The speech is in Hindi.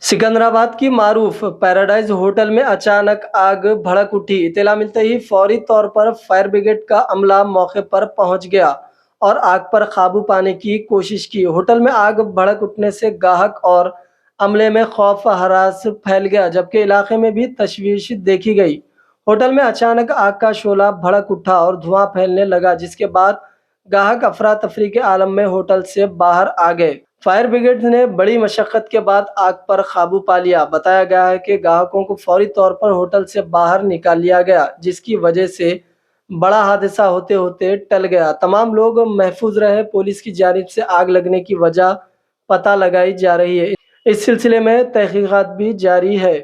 सिकंदराबाद की मारूफ पैराडाइज होटल में अचानक आग भड़क उठी। इत्तला मिलते ही फौरी तौर पर फायर ब्रिगेड का अमला मौके पर पहुंच गया और आग पर काबू पाने की कोशिश की। होटल में आग भड़क उठने से ग्राहक और अमले में खौफ हरास फैल गया, जबकि इलाके में भी तशवीश देखी गई। होटल में अचानक आग का शोला भड़क उठा और धुआं फैलने लगा, जिसके बाद ग्राहक अफरा तफरी के आलम में होटल से बाहर आ गए। फायर ब्रिगेड ने बड़ी मशक्कत के बाद आग पर काबू पा लिया। बताया गया है कि ग्राहकों को फौरी तौर पर होटल से बाहर निकाल लिया गया, जिसकी वजह से बड़ा हादसा होते होते टल गया। तमाम लोग महफूज रहे। पुलिस की जानिब से आग लगने की वजह पता लगाई जा रही है। इस सिलसिले में तहकीकात भी जारी है।